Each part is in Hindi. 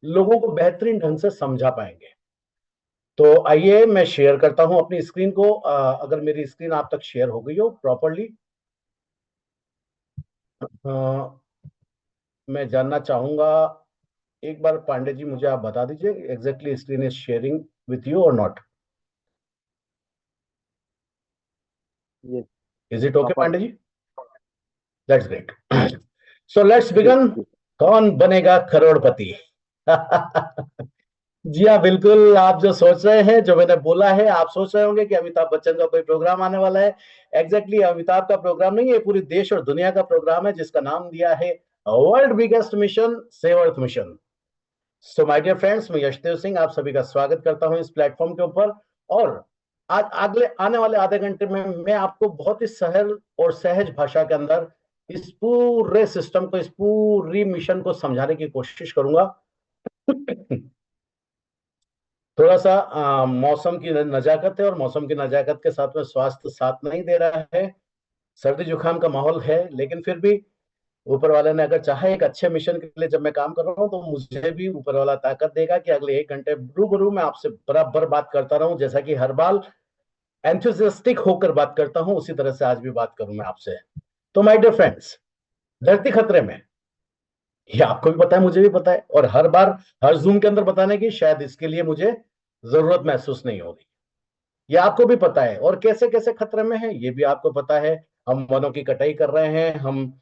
लोगों को बेहतरीन ढंग से समझा पाएंगे। तो आइए मैं शेयर करता हूं अपनी स्क्रीन को। अगर मेरी स्क्रीन आप तक शेयर हो गई हो प्रॉपरली, मैं जानना चाहूंगा, एक बार पांडे जी मुझे आप बता दीजिए exactly screen is sharing with you or not. ये is it okay proper. Pandey ji? That's great. So let's ji begin. Ji. Kaun Banega करोड़पति? जी हाँ, बिल्कुल आप जो सोच रहे हैं, जो मैंने बोला है, आप सोच रहे होंगे कि अमिताभ बच्चन का कोई प्रोग्राम आने वाला है। एग्जैक्टली अमिताभ का प्रोग्राम नहीं है, पूरी देश और दुनिया का प्रोग्राम है जिसका नाम दिया है world biggest mission, save earth mission. So my dear friends, मैं यशदेव सिंह आप सभी का स्वागत करता हूं इस प्लेटफॉर्म के ऊपर। और आज अगले आने वाले आधे घंटे में मैं आपको बहुत ही सरल और सहज भाषा के अंदर इस पूरे सिस्टम को, इस पूरी मिशन को समझाने की कोशिश करूंगा। थोड़ा सा मौसम की नजाकत है, और मौसम की नजाकत के साथ में स्वास्थ्य साथ नहीं दे रहा है। सर्दी जुकाम का माहौल है, लेकिन फिर भी ऊपर वाले ने अगर चाहा एक अच्छे मिशन के लिए जब मैं काम कर रहा हूं, तो मुझे भी ऊपर वाला ताकत देगा कि अगले 1 घंटे रूबरू मैं आपसे बराबर बात करता रहूं, जैसा कि हर बार एंथुसियास्टिक होकर बात करता हूं, उसी तरह से आज भी बात करूं मैं आपसे। तो माय डियर फ्रेंड्स, धरती खतरे में, ये आपको भी पता है, मुझे भी पता है, और हर बार हर जूम के अंदर बताने की शायद इसके लिए मुझे जरूरत महसूस नहीं होगी। ये आपको भी पता है, और कैसे कैसे खतरे में है ये भी आपको पता है। हम वनों की कटाई कर रहे हैं, हम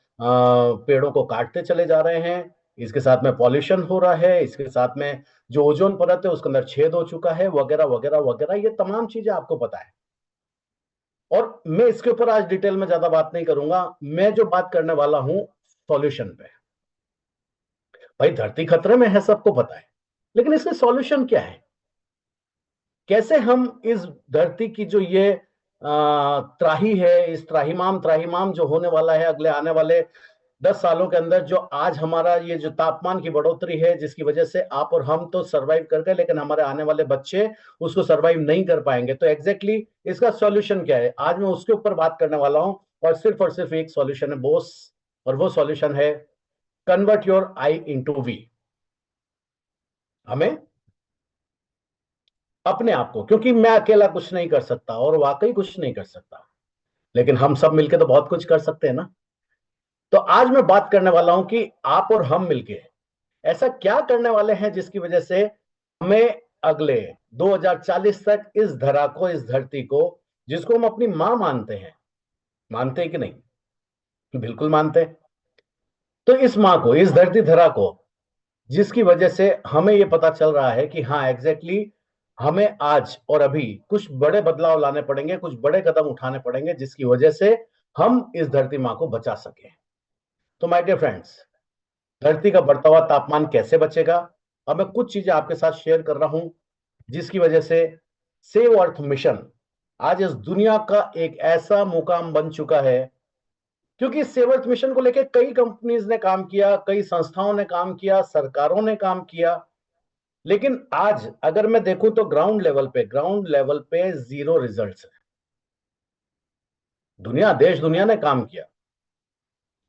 पेड़ों को काटते चले जा रहे हैं, इसके साथ में पॉल्यूशन हो रहा है, इसके साथ में जो ओजोन परत है उसके अंदर छेद हो चुका है, वगैरह वगैरह वगैरह, ये तमाम चीजें आपको पता है। और मैं इसके ऊपर आज डिटेल में ज्यादा बात नहीं करूंगा। मैं जो बात करने वाला हूं सॉल्यूशन पे। भाई धरती खतरे में है, सबको पता है, लेकिन इसका सॉल्यूशन क्या है? कैसे हम इस धरती की जो ये त्राही है, इस त्राहिमाम त्राहिमाम जो होने वाला है अगले आने वाले 10 सालों के अंदर, जो आज हमारा ये जो तापमान की बढ़ोतरी है जिसकी वजह से आप और हम तो सरवाइव कर गए, लेकिन हमारे आने वाले बच्चे उसको सरवाइव नहीं कर पाएंगे। तो एग्जैक्टली इसका सॉल्यूशन क्या है, आज मैं उसके ऊपर बात करने वाला हूं। और सिर्फ एक सॉल्यूशन है बोस, और वो सॉल्यूशन है convert your I into we. हमें अपने आप को, क्योंकि मैं अकेला कुछ नहीं कर सकता, और वाकई कुछ नहीं कर सकता, लेकिन हम सब मिलके तो बहुत कुछ कर सकते हैं ना। तो आज मैं बात करने वाला हूं कि आप और हम मिलके ऐसा क्या करने वाले हैं जिसकी वजह से हमें अगले 2040 तक इस धरा को, इस धरती को, जिसको हम अपनी मां मानते हैं, मानते हैं कि नहीं? बिल्कुल मानते हैं। तो इस मां को, इस धरती धरा को, जिसकी वजह से हमें यह पता चल रहा है कि हाँ एग्जैक्टली हमें आज और अभी कुछ बड़े बदलाव लाने पड़ेंगे, कुछ बड़े कदम उठाने पड़ेंगे, जिसकी वजह से हम इस धरती मां को बचा सकें। तो माय डियर फ्रेंड्स, धरती का बढ़ता हुआ तापमान कैसे बचेगा? अब मैं कुछ चीजें आपके साथ शेयर कर रहा हूं, जिसकी वजह से सेव अर्थ मिशन आज इस दुनिया का एक ऐसा मुकाम बन चुका है। क्योंकि इस सेव अर्थ मिशन को लेकर कई कंपनीज ने काम किया, कई संस्थाओं ने काम किया, सरकारों ने काम किया, लेकिन आज अगर मैं देखूं तो ग्राउंड लेवल पे जीरो रिजल्ट्स है। देश दुनिया ने काम किया,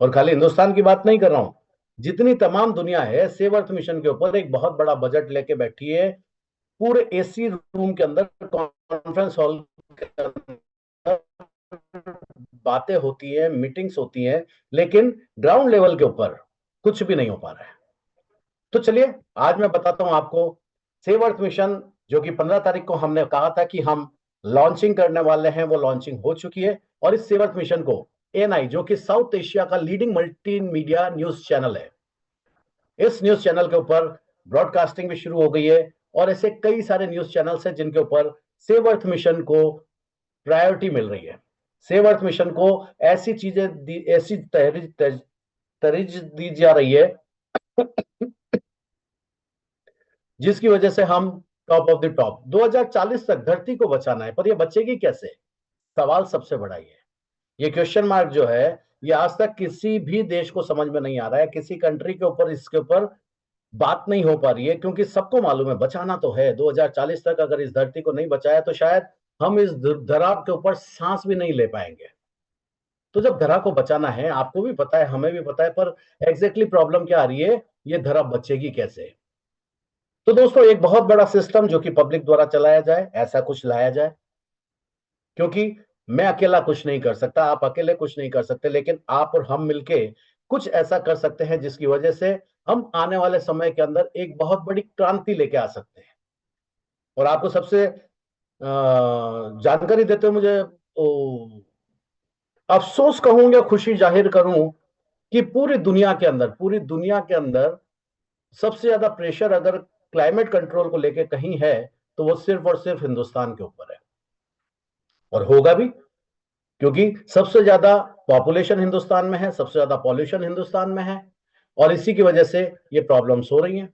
और खाली हिंदुस्तान की बात नहीं कर रहा हूं, जितनी तमाम दुनिया है सेव अर्थ मिशन के ऊपर एक बहुत बड़ा बजट लेके बैठी है। पूरे एसी रूम के अंदर, कॉन्फ्रेंस हॉल के अंदर बातें होती है, मीटिंग्स होती हैं, लेकिन ग्राउंड लेवल के ऊपर कुछ भी नहीं हो पा रहा है। तो चलिए आज मैं बताता हूं आपको सेव अर्थ मिशन, जो कि 15 तारीख को हमने कहा था कि हम लॉन्चिंग करने वाले हैं, वो लॉन्चिंग हो चुकी है। और इस सेव अर्थ मिशन को एएनआई, जो कि साउथ एशिया का leading multi media news channel है, इस न्यूज चैनल के ऊपर ब्रॉडकास्टिंग भी शुरू हो गई है। और ऐसे कई सारे न्यूज चैनल्स हैं जिनके ऊपर सेव अर्थ मिशन को प्रायोरिटी मिल रही है। सेव अर्थ मिशन को ऐसी चीजें ऐसी तरजीह दी जा रही है जिसकी वजह से हम टॉप ऑफ द टॉप। 2040 तक धरती को बचाना है, पर यह बचेगी कैसे? सवाल सबसे बड़ा ये क्वेश्चन मार्क जो है, ये आज तक किसी भी देश को समझ में नहीं आ रहा है, किसी कंट्री के ऊपर इसके ऊपर बात नहीं हो पा रही है, क्योंकि सबको मालूम है बचाना तो है। 2040 तक अगर इस धरती को नहीं बचाया तो शायद हम इस धरा के ऊपर सांस भी नहीं ले पाएंगे। तो जब धरा को बचाना है, आपको भी पता है, हमें भी पता है, पर एग्जैक्टली प्रॉब्लम क्या आ रही है, ये धरा बचेगी कैसे? तो दोस्तों एक बहुत बड़ा सिस्टम जो कि पब्लिक द्वारा चलाया जाए, ऐसा कुछ लाया जाए। क्योंकि मैं अकेला कुछ नहीं कर सकता, आप अकेले कुछ नहीं कर सकते, लेकिन आप और हम मिलके कुछ ऐसा कर सकते हैं जिसकी वजह से हम आने वाले समय के अंदर एक बहुत बड़ी क्रांति लेके आ सकते हैं। और आपको सबसे जानकारी देते हुए मुझे अफसोस कहूं या खुशी जाहिर करूं कि पूरी दुनिया के अंदर सबसे ज्यादा प्रेशर अगर क्लाइमेट कंट्रोल को लेके कहीं है, तो वो सिर्फ और सिर्फ हिंदुस्तान के ऊपर है। और होगा भी, क्योंकि सबसे ज्यादा पॉपुलेशन हिंदुस्तान में है, सबसे ज्यादा पॉल्यूशन हिंदुस्तान में है, और इसी की वजह से ये प्रॉब्लम्स हो रही हैं।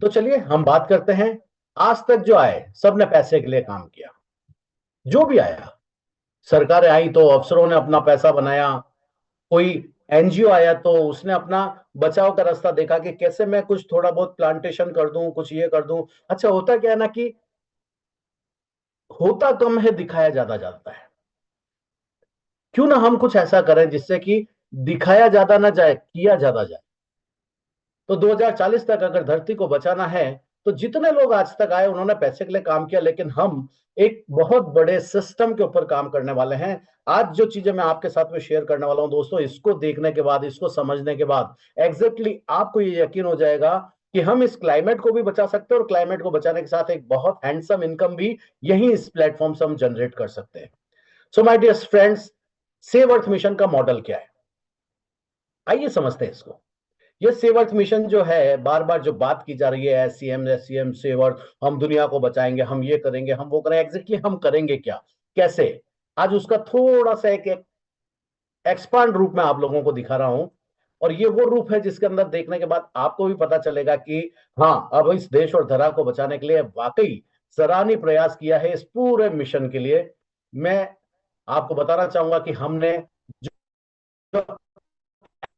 तो चलिए हम बात करते हैं। आज तक जो आए सबने पैसे के लिए काम किया, जो भी आया। सरकारें आई तो अफसरों ने अपना पैसा बनाया, कोई एनजीओ आया तो उसने अपना बचाव का रास्ता देखा कि कैसे मैं कुछ थोड़ा बहुत प्लांटेशन कर दूं, कुछ ये कर दूं। अच्छा, होता क्या है ना कि होता कम है, दिखाया ज्यादा जाता है। क्यों ना हम कुछ ऐसा करें जिससे कि दिखाया ज्यादा ना जाए, किया ज्यादा जाए। तो 2040 तक अगर धरती को बचाना है, तो जितने लोग आज तक आए उन्होंने पैसे के लिए काम किया, लेकिन हम एक बहुत बड़े सिस्टम के ऊपर काम करने वाले हैं। आज जो चीजें मैं आपके साथ में शेयर करने वाला हूं दोस्तों, इसको देखने के बाद, इसको समझने के बाद एग्जैक्टली आपको ये यकीन हो जाएगा कि हम इस क्लाइमेट को भी बचा सकते हैं, और क्लाइमेट को बचाने के साथ एक बहुत हैंडसम इनकम भी यही इस प्लेटफॉर्म से हम जनरेट कर सकते हैं। So my dear friends, save earth mission का मॉडल क्या है, आइए समझते हैं इसको। ये सेव अर्थ मिशन जो है, बार बार जो बात की जा रही है, सीएम सीएम सेव अर्थ, हम दुनिया को बचाएंगे, हम ये करेंगे, हम वो करेंगे, एग्जैक्टली हम करेंगे क्या, कैसे? आज उसका थोड़ा सा एक एक्सपांड रूप में आप लोगों को दिखा रहा हूं। और ये वो रूप है जिसके अंदर देखने के बाद आपको भी पता चलेगा कि हाँ, अब इस देश और धरा को बचाने के लिए वाकई सराहनीय प्रयास किया है इस पूरे मिशन के लिए। मैं आपको बताना चाहूंगा कि हमने जो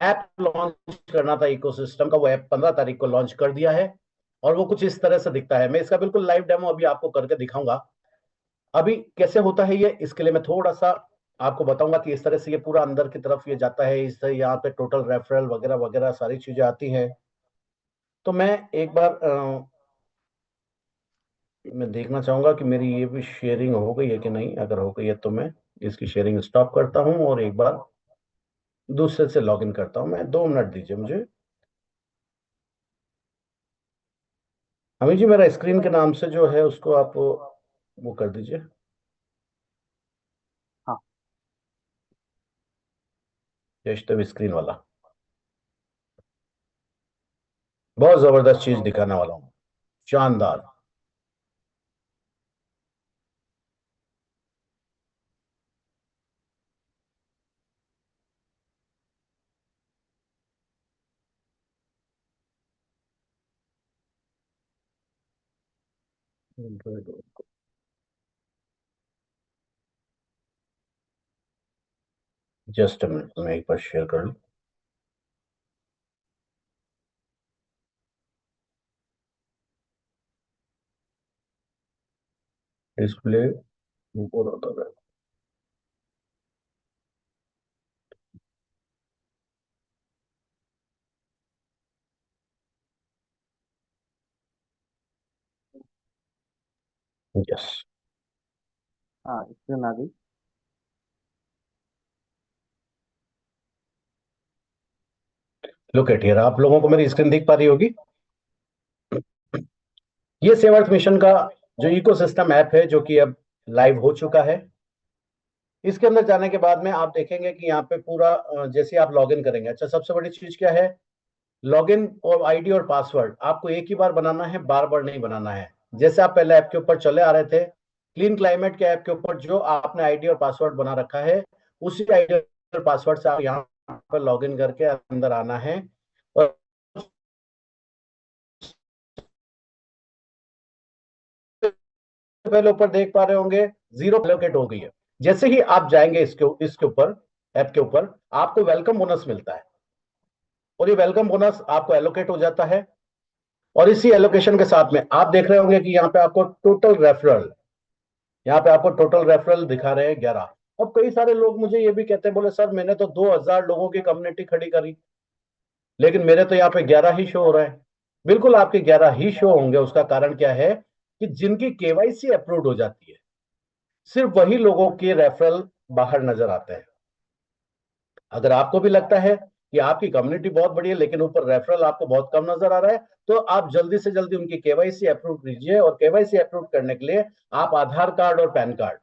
ऐप लॉन्च करना था इकोसिस्टम का, वो ऐप 15 तारीख को लॉन्च कर दिया है। और वो कुछ इस तरह से दिखता है। मैं इसका बिल्कुल लाइव डेमो अभी आपको करके दिखाऊंगा। अभी कैसे होता है ये, इसके लिए मैं थोड़ा सा आपको बताऊंगा कि इस तरह से ये पूरा अंदर की तरफ ये जाता है। इस तरह यहाँ पे टोटल रेफरल वगैरह वगैरह सारी चीजें आती हैं। तो मैं एक बार मैं देखना चाहूंगा कि मेरी ये भी शेयरिंग हो गई है कि नहीं। अगर हो गई है तो मैं इसकी शेयरिंग स्टॉप करता हूं और एक बार दूसरे से लॉग इन करता हूं। मैं 2 मिनट दीजिए मुझे। अमित जी, मेरा स्क्रीन के नाम से जो है उसको आप वो कर दीजिए, हाँ। जस्ट स्क्रीन वाला। बहुत जबरदस्त चीज दिखाने वाला हूँ, शानदार। जस्ट मिनट, मैं एक बार शेयर कर लूँ। डिस्प्ले ऊपर होता है। यस, हाँ, स्क्रीन आ गई। लुक एट हियर, आप लोगों को मेरी स्क्रीन दिख पा रही होगी। ये सेव अर्थ मिशन का जो इकोसिस्टम ऐप है, जो कि अब लाइव हो चुका है। इसके अंदर जाने के बाद में आप देखेंगे कि यहाँ पे पूरा जैसे आप लॉगिन करेंगे। अच्छा, सबसे बड़ी चीज क्या है, लॉगिन और आईडी और पासवर्ड आपको एक ही बार बनाना है, बार बार नहीं बनाना है। जैसे आप पहले ऐप के ऊपर चले आ रहे थे, क्लीन क्लाइमेट के ऐप के ऊपर जो आपने आईडी और पासवर्ड बना रखा है, उसी आईडी और पासवर्ड से आप यहाँ पर लॉगिन करके अंदर आना है। और पहले ऊपर देख पा रहे होंगे, जीरो एलोकेट हो गई है। जैसे ही आप जाएंगे इसके इसके ऊपर, ऐप के ऊपर, आपको वेलकम बोनस मिलता है। और ये वेलकम बोनस आपको एलोकेट हो जाता है। और इसी एलोकेशन के साथ में आप देख रहे होंगे कि यहाँ पे आपको टोटल रेफरल, यहाँ पे आपको टोटल रेफरल दिखा रहे हैं 11। अब कई सारे लोग मुझे ये भी कहते हैं, बोले सर मैंने तो 2000 लोगों की कम्युनिटी खड़ी करी, लेकिन मेरे तो यहाँ पे 11 ही शो हो रहा है। बिल्कुल आपके 11 ही शो होंगे। उसका कारण क्या है कि जिनकी केवाईसी अप्रूव हो जाती है, सिर्फ वही लोगों के रेफरल बाहर नजर आते हैं। अगर आपको भी लगता है कि आपकी कम्युनिटी बहुत बड़ी है लेकिन ऊपर रेफरल आपको बहुत कम नजर आ रहा है, तो आप जल्दी से जल्दी उनकी केवाईसी अप्रूव कीजिए। और केवाईसी अप्रूव करने के लिए आप आधार कार्ड और पैन कार्ड,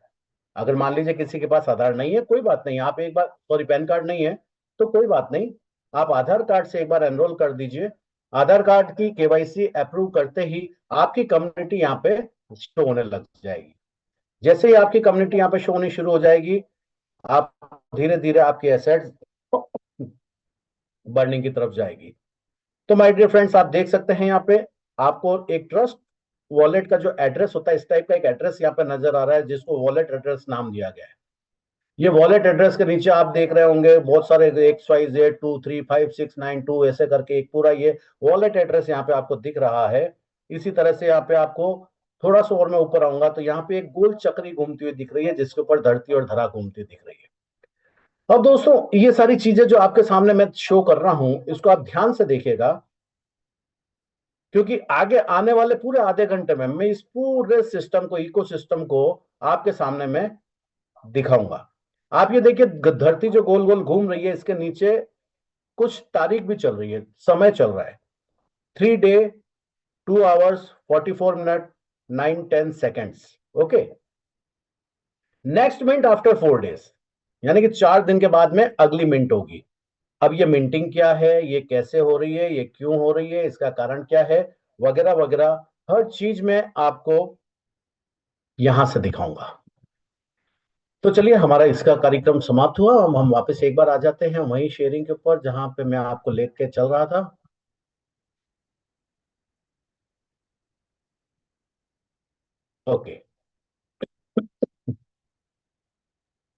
अगर मान लीजिए किसी के पास आधार नहीं है, कोई बात नहीं, आप एक बार, सॉरी पैन कार्ड नहीं है तो कोई बात नहीं, आप आधार कार्ड से एक बार एनरोल कर दीजिए। आधार कार्ड की केवाईसी अप्रूव करते ही आपकी कम्युनिटी यहाँ पे शो होने लग जाएगी। जैसे ही आपकी कम्युनिटी यहाँ पे शो होनी शुरू हो जाएगी, आप धीरे धीरे आपकी एसेट्स बढ़ने की तरफ जाएगी। तो माय डियर फ्रेंड्स, आप देख सकते हैं यहाँ पे आपको एक ट्रस्ट वॉलेट का जो एड्रेस होता है, इस टाइप का एक एड्रेस यहाँ पे नजर आ रहा है, जिसको वॉलेट एड्रेस नाम दिया गया है। ये वॉलेट एड्रेस के नीचे आप देख रहे होंगे बहुत सारे XYZ235692 ऐसे करके एक पूरा ये वॉलेट एड्रेस यहाँ पे आपको दिख रहा है। इसी तरह से यहाँ पे आपको थोड़ा सा और मैं ऊपर आऊंगा तो यहाँ पे एक गोल चक्री घूमती हुई दिख रही है, जिसके ऊपर धरती और धरा घूमती दिख रही है। अब दोस्तों, ये सारी चीजें जो आपके सामने मैं शो कर रहा हूं, इसको आप ध्यान से देखिएगा, क्योंकि आगे आने वाले पूरे आधे घंटे में मैं इस पूरे सिस्टम को, इकोसिस्टम को आपके सामने में दिखाऊंगा। आप ये देखिए, धरती जो गोल गोल घूम रही है, इसके नीचे कुछ तारीख भी चल रही है, समय चल रहा है। 3 day 2 hours 44 minute 9-10 seconds. Okay, next minute after 4 days, यानी कि 4 दिन के बाद में अगली मिनट होगी। अब ये मिंटिंग क्या है, ये कैसे हो रही है, ये क्यों हो रही है, इसका कारण क्या है, वगैरह वगैरह हर चीज में आपको यहां से दिखाऊंगा। तो चलिए, हमारा इसका कार्यक्रम समाप्त हुआ। हम वापस एक बार आ जाते हैं वही शेयरिंग के ऊपर जहां पे मैं आपको लेके चल रहा था। ओके,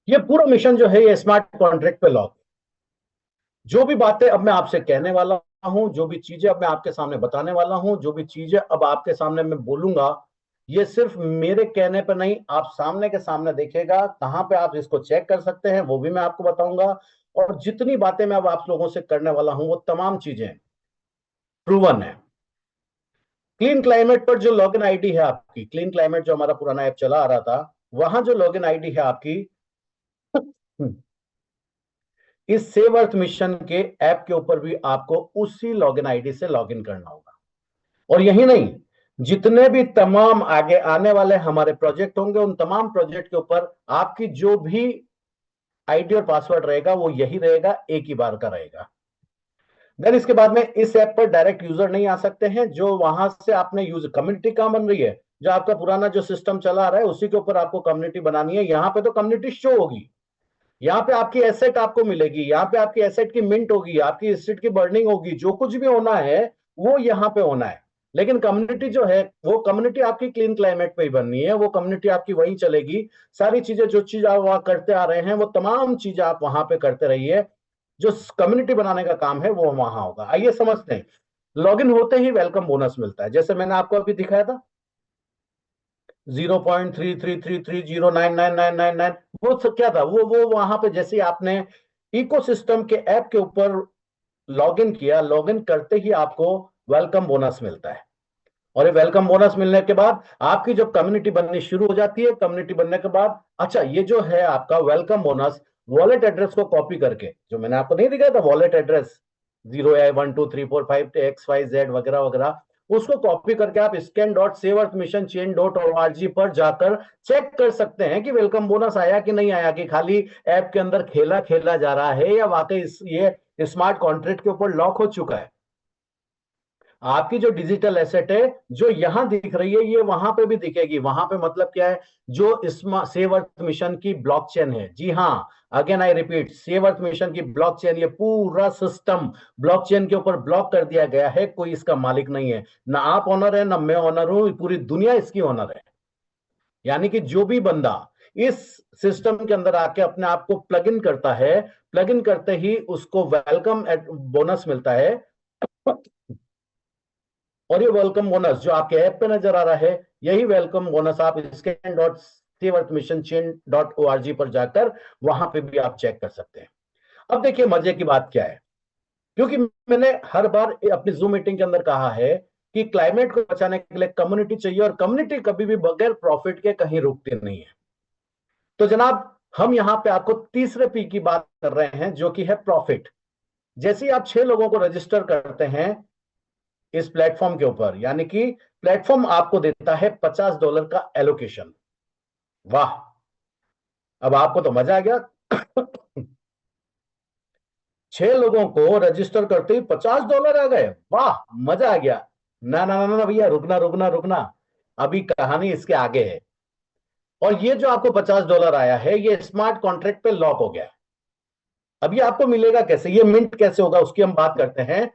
ये पूरा मिशन जो है ये स्मार्ट कॉन्ट्रैक्ट पे लॉक। जो भी बातें अब मैं आपसे कहने वाला हूं, जो भी चीजें अब मैं आपके सामने बताने वाला हूं, जो भी चीजें अब आपके सामने मैं बोलूंगा, ये सिर्फ मेरे कहने पर नहीं, आप सामने के सामने देखिएगा। कहां पे आप इसको चेक कर सकते हैं वो भी मैं आपको बताऊंगा। और जितनी बातें मैं अब आप लोगों से करने वाला हूं, वो तमाम चीजें प्रूवन है। क्लीन क्लाइमेट पर जो लॉगिन आईडी है आपकी, क्लीन क्लाइमेट जो हमारा पुराना ऐप चला आ रहा था, वहां जो लॉगिन आईडी है आपकी, इस सेव अर्थ मिशन के ऐप के ऊपर भी आपको उसी लॉगिन आईडी से लॉगिन करना होगा। और यही नहीं, जितने भी तमाम आगे आने वाले हमारे प्रोजेक्ट होंगे, उन तमाम प्रोजेक्ट के ऊपर आपकी जो भी आईडी और पासवर्ड रहेगा वो यही रहेगा, एक ही बार का रहेगा। देन इसके बाद में इस ऐप पर डायरेक्ट यूजर नहीं आ सकते हैं। जो वहां से आपने यूज कम्युनिटी कहां बन रही है, जो आपका पुराना जो सिस्टम चला आ रहा है उसी के ऊपर आपको कम्युनिटी बनानी है। यहां पे तो कम्युनिटी शो होगी, यहाँ पे आपकी एसेट आपको मिलेगी, यहाँ पे आपकी एसेट की मिंट होगी, आपकी एसेट की बर्निंग होगी, जो कुछ भी होना है वो यहाँ पे होना है। लेकिन कम्युनिटी जो है, वो कम्युनिटी आपकी क्लीन क्लाइमेट पे ही बननी है, वो कम्युनिटी आपकी वहीं चलेगी। सारी चीजें, जो चीज आप वहां करते आ रहे हैं, वो तमाम चीजें आप वहां पे करते रहिए। जो कम्युनिटी बनाने का काम है वो वहां होगा। आइए समझते हैं। लॉगिन होते ही वेलकम बोनस मिलता है, जैसे मैंने आपको अभी दिखाया था, 0.3333099999। वो सब क्या था, वो वहां पे जैसे आपने इकोसिस्टम के ऐप के ऊपर लॉगिन किया, लॉगिन करते ही आपको वेलकम बोनस मिलता है। और ये वेलकम बोनस मिलने के बाद आपकी जब कम्युनिटी बननी शुरू हो जाती है, कम्युनिटी बनने के बाद, अच्छा, ये जो है आपका वेलकम बोनस, वॉलेट एड्रेस को कॉपी करके, जो मैंने आपको नहीं दिखाया था वॉलेट एड्रेस 0AI123456YZ वगैरह वगैरह, उसको कॉपी करके आप scan.saveearthmissionchain.org पर जाकर चेक कर सकते हैं कि वेलकम बोनस आया कि नहीं आया, कि खाली ऐप के अंदर खेला खेला जा रहा है या वाकई ये स्मार्ट कॉन्ट्रैक्ट के ऊपर लॉक हो चुका है। आपकी जो डिजिटल एसेट है जो यहां दिख रही है, ये वहां पे भी दिखेगी। वहां पे मतलब क्या है, जो सेव अर्थ मिशन की ब्लॉकचेन है, जी हां, again I repeat, save earth mission की ब्लॉकचेन, ये पूरा सिस्टम ब्लॉकचेन के ऊपर ब्लॉक कर दिया गया है। कोई इसका मालिक नहीं है, ना आप ऑनर है, ना मैं ऑनर हूं, पूरी दुनिया इसकी ऑनर है। यानी कि जो भी बंदा इस सिस्टम के अंदर आके अपने आप को प्लग इन करता है, प्लग इन करते ही उसको वेलकम बोनस मिलता है। और ये वेलकम बोनस जो आपके ऐप पे नजर आ रहा है, यही वेलकम बोनस आप scan.saveearthmissionchain.org पर जाकर वहां पे भी आप चेक कर सकते हैं। अब देखिए मजे की बात क्या है, क्योंकि मैंने हर बार अपनी जूम मीटिंग के अंदर कहा है कि क्लाइमेट को बचाने के लिए कम्युनिटी चाहिए, और कम्युनिटी कभी भी बगैर प्रॉफिट के कहीं रुकती नहीं है। तो जनाब, हम यहां पे आपको तीसरे पी की बात कर रहे हैं, जो कि है प्रॉफिट। जैसे ही आप 6 लोगों को रजिस्टर करते हैं इस प्लेटफॉर्म के ऊपर, यानी कि प्लेटफॉर्म आपको देता है $50 का एलोकेशन। वाह, अब आपको तो मजा आ गया। 6 लोगों को रजिस्टर करते ही $50 आ गए, वाह मजा आ गया। ना ना ना ना भैया, रुकना रुकना रुकना, अभी कहानी इसके आगे है। और ये जो आपको $50 आया है, ये स्मार्ट कॉन्ट्रैक्ट पे लॉक हो गया है। अब ये आपको मिलेगा कैसे, ये मिंट कैसे होगा, उसकी हम बात करते हैं।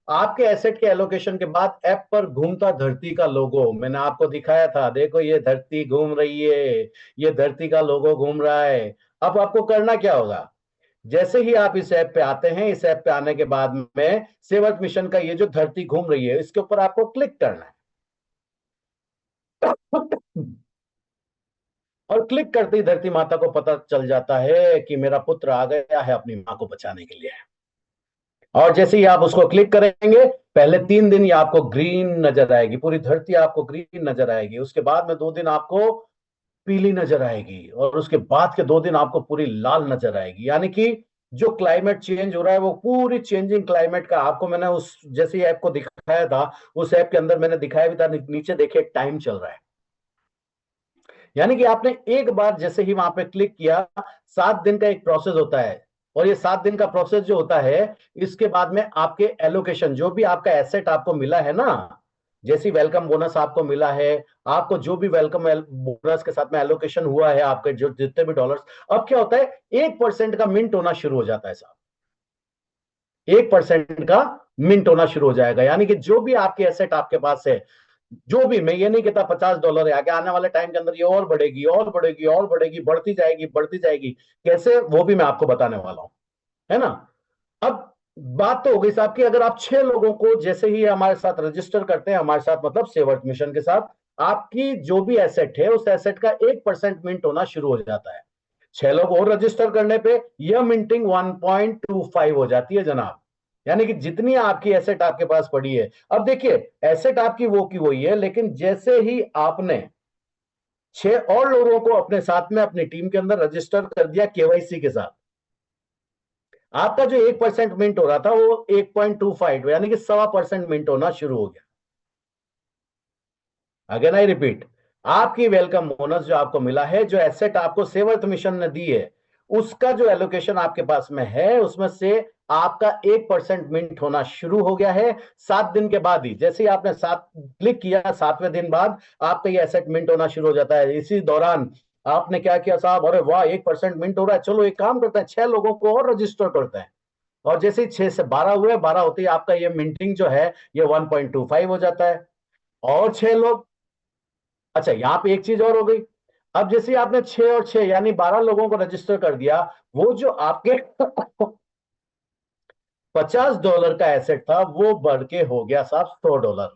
आपके एसेट के एलोकेशन के बाद ऐप पर घूमता धरती का लोगो मैंने आपको दिखाया था, देखो ये धरती घूम रही है, ये धरती का लोगो घूम रहा है। अब आपको करना क्या होगा, जैसे ही आप इस ऐप पे आते हैं, इस ऐप पे आने के बाद में सेव अर्थ मिशन का ये जो धरती घूम रही है, इसके ऊपर आपको क्लिक करना है। और क्लिक करते ही धरती माता को पता चल जाता है कि मेरा पुत्र आ गया है अपनी मां को बचाने के लिए। और जैसे ही आप उसको क्लिक करेंगे, पहले 3 दिन ये आपको ग्रीन नजर आएगी, पूरी धरती आपको ग्रीन नजर आएगी। उसके बाद में 2 दिन आपको पीली नजर आएगी, और उसके बाद के 2 दिन आपको पूरी लाल नजर आएगी। यानी कि जो क्लाइमेट चेंज हो रहा है, वो पूरी चेंजिंग क्लाइमेट का आपको मैंने उस जैसे ऐप को दिखाया था, उस ऐप के अंदर मैंने दिखाया भी था, नीचे देखिए टाइम चल रहा है। यानी कि आपने एक बार जैसे ही वहां पे क्लिक किया, 7 दिन का एक प्रोसेस होता है। और ये 7 दिन का प्रोसेस जो होता है, इसके बाद में आपके एलोकेशन, जो भी आपका एसेट आपको मिला है ना, जैसी वेलकम बोनस आपको मिला है, आपको जो भी वेलकम बोनस के साथ में एलोकेशन हुआ है, आपके जो जितने भी डॉलर्स, अब क्या होता है, 1% का मिंट होना शुरू हो जाता है साहब। 1% का मिंट होना शुरू हो जाएगा। यानी कि जो भी आपके एसेट आपके पास है, जो भी, मैं ये नहीं कहता $50 है, आगे आने वाले टाइम के अंदर ये और बढ़ेगी और बढ़ेगी और बढ़ेगी, बढ़ती जाएगी बढ़ती जाएगी, कैसे वो भी मैं आपको बताने वाला हूं, है ना। अब बात तो हो गई साहब कि अगर आप 6 लोगों को जैसे ही हमारे साथ रजिस्टर करते हैं, हमारे साथ मतलब सेव अर्थ मिशन के साथ, आपकी जो भी एसेट है, उस एसेट का 1% मिंट होना शुरू हो जाता है। 6 लोग और रजिस्टर करने पे यह मिंटिंग 1.25 हो जाती है जनाब। यानी कि जितनी आपकी एसेट आपके पास पड़ी है, अब देखिए एसेट आपकी वो की वही है, लेकिन जैसे ही आपने 6 और लोगों को अपने साथ में अपनी टीम के अंदर रजिस्टर कर दिया केवाईसी के साथ, आपका जो 1% मिंट हो रहा था, वो 1.25 यानी कि 1.25% मिंट होना शुरू हो गया। अगेन आई रिपीट, आपकी वेलकम बोनस जो आपको मिला है, जो एसेट आपको सेव अर्थ मिशन ने दी है, उसका जो एलोकेशन आपके पास में है, उसमें से आपका 1% मिंट होना शुरू हो गया है। 7 दिन के बाद ही, जैसे ही आपने 7 क्लिक किया, 7वें दिन बाद आपका ये एसेट मिंट होना शुरू हो जाता है। इसी दौरान आपने क्या किया साहब, अरे वाह 1% मिंट हो रहा है, चलो एक काम करते हैं, 6 लोगों को और रजिस्टर करते हैं। और जैसे ही 6 से 12 हुए, 12 होते ही आपका ये मिंटिंग जो है, ये 1.25 हो जाता है। और 6 लोग, अच्छा यहां पे एक चीज और हो गई। अब जैसे आपने 6 और 6 यानी 12 लोगों को रजिस्टर कर दिया, वो जो आपके $50 का एसेट था, वो बढ़ के हो गया साहब $100।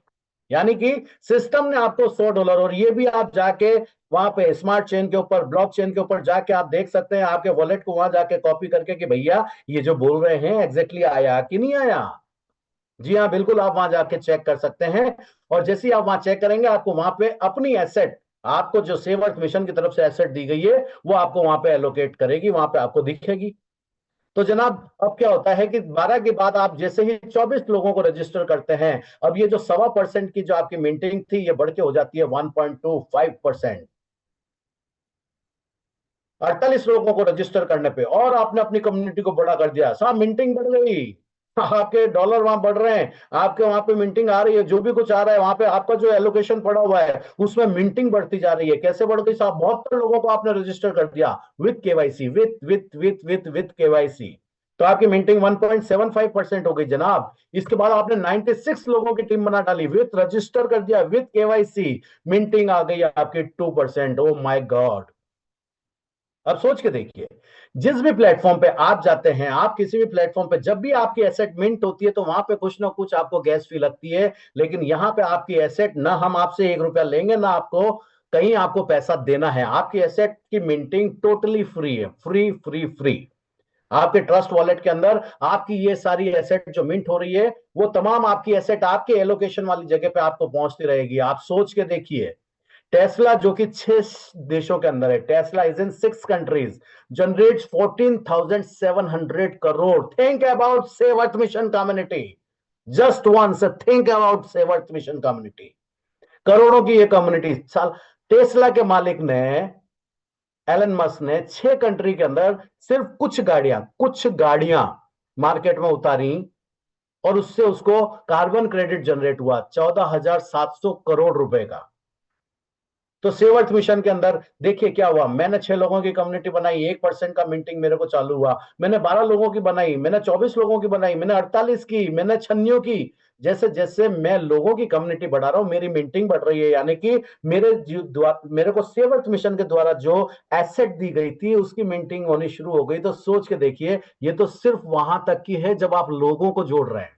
यानी कि सिस्टम ने आपको $100, और ये भी आप जाके वहां पे स्मार्ट चेन के ऊपर, ब्लॉक चेन के ऊपर जाके आप देख सकते हैं, आपके वॉलेट को वहां जाके कॉपी करके कि भैया ये जो बोल रहे हैं एग्जैक्टली आया कि नहीं आया। जी हाँ, बिल्कुल आप वहां जाके चेक कर सकते हैं। और जैसे ही आप वहां चेक करेंगे, आपको वहां पे अपनी एसेट, आपको जो सेव अर्थ मिशन की तरफ से एसेट दी गई है, वो आपको वहां पे एलोकेट करेगी, वहां पे आपको दिखेगी। तो जनाब, अब क्या होता है कि 12 के बाद आप जैसे ही 24 लोगों को रजिस्टर करते हैं, अब ये जो 1.25% की जो आपकी मिंटिंग थी, ये बढ़ के हो जाती है 1.25%। 48 लोगों को रजिस्टर करने पे, और आपने अपनी कम्युनिटी को बड़ा कर दिया साहब, मिंटिंग बढ़ गई। आपके डॉलर वहां बढ़ रहे हैं, आपके वहां पे मिंटिंग आ रही है, जो भी कुछ आ रहा है वहां पे, आपका जो एलोकेशन पड़ा हुआ है उसमें मिंटिंग बढ़ती जा रही है। कैसे बढ़ गई साहब, 72 लोगों को आपने रजिस्टर कर दिया विथ केवाईसी, विथ केवाईसी। तो आपकी मिंटिंग 1.75% हो गई जनाब। इसके बाद आपने 96 लोगों की टीम बना डाली, विथ रजिस्टर कर दिया विथ केवाईसी, मिंटिंग आ गई आपकी 2%। Oh my God. अब सोच के देखिए, जिस भी प्लेटफॉर्म पे आप जाते हैं, आप किसी भी प्लेटफॉर्म पे जब भी आपकी एसेट मिंट होती है, तो वहां पे कुछ ना कुछ आपको गैस फी लगती है। लेकिन यहां पे आपकी एसेट, ना हम आपसे 1 रुपया लेंगे, ना आपको कहीं आपको पैसा देना है। आपकी एसेट की मिंटिंग टोटली फ्री है, फ्री फ्री फ्री। आपके ट्रस्ट वॉलेट के अंदर आपकी ये सारी एसेट जो मिंट हो रही है, वो तमाम आपकी एसेट आपके एलोकेशन वाली जगह पे आपको पहुंचती रहेगी। आप सोच के देखिए, टेस्ला जो कि 6 देशों के अंदर है, Tesla is in 6 countries, generates 14,700 crore. Think about save earth mission community, just once think about save earth mission community. करोड़ों की ये कम्युनिटी। साल टेस्ला के मालिक ने, एलन मस्क ने 6 कंट्री के अंदर सिर्फ कुछ गाड़ियां मार्केट में उतारी, और उससे उसको कार्बन क्रेडिट जनरेट हुआ 14,700 करोड़ रुपए का। तो सेव अर्थ मिशन के अंदर देखिए क्या हुआ, मैंने 6 लोगों की कम्युनिटी बनाई, 1% का मिंटिंग मेरे को चालू हुआ। मैंने 12 लोगों की बनाई, मैंने 24 लोगों की बनाई, मैंने 48 की, मैंने 96 की। जैसे जैसे मैं लोगों की कम्युनिटी बढ़ा रहा हूं, मेरी मिंटिंग बढ़ रही है, यानी कि मेरे को सेव अर्थ मिशन के द्वारा जो एसेट दी गई थी उसकी मिंटिंग होनी शुरू हो गई। तो सोच के देखिए, ये तो सिर्फ वहां तक की है जब आप लोगों को जोड़ रहे हैं।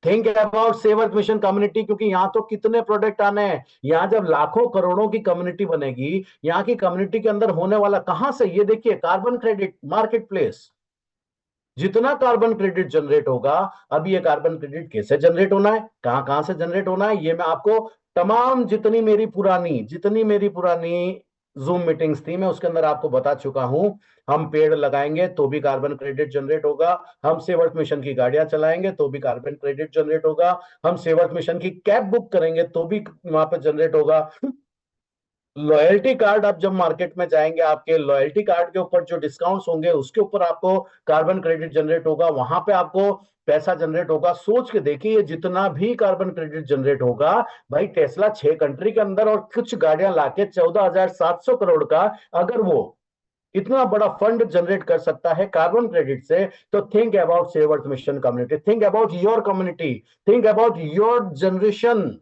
Think about save earth mission community, क्योंकि यहां तो कितने प्रोडक्ट आने हैं। यहां जब लाखों करोड़ों की कम्युनिटी बनेगी, यहां की कम्युनिटी के अंदर होने वाला कहां से, ये देखिए, कार्बन क्रेडिट मार्केट प्लेस। जितना कार्बन क्रेडिट जनरेट होगा, अब ये कार्बन क्रेडिट कैसे जनरेट होना है, कहां कहां से जनरेट होना है, ये मैं आपको तमाम जितनी मेरी पुरानी जूम मीटिंग्स थी, मैं उसके अंदर आपको बता चुका हूं। हम पेड़ लगाएंगे तो भी कार्बन क्रेडिट जनरेट होगा, हम सेव अर्थ मिशन की गाड़ियां चलाएंगे तो भी कार्बन क्रेडिट जनरेट होगा, हम सेव अर्थ मिशन की कैब बुक करेंगे तो भी वहां पर जनरेट होगा। लॉयल्टी कार्ड आप जब मार्केट में जाएंगे, आपके लॉयल्टी कार्ड के ऊपर जो डिस्काउंट्स होंगे उसके ऊपर आपको कार्बन क्रेडिट जनरेट होगा, वहां पे आपको पैसा जनरेट होगा। सोच के देखिए, ये जितना भी कार्बन क्रेडिट जनरेट होगा, भाई टेस्ला 6 कंट्री के अंदर और कुछ गाड़ियां लाके 14,700 करोड़ का, अगर वो इतना बड़ा फंड जनरेट कर सकता है कार्बन क्रेडिट से, तो think about save earth mission community, think about your community, think about your generation.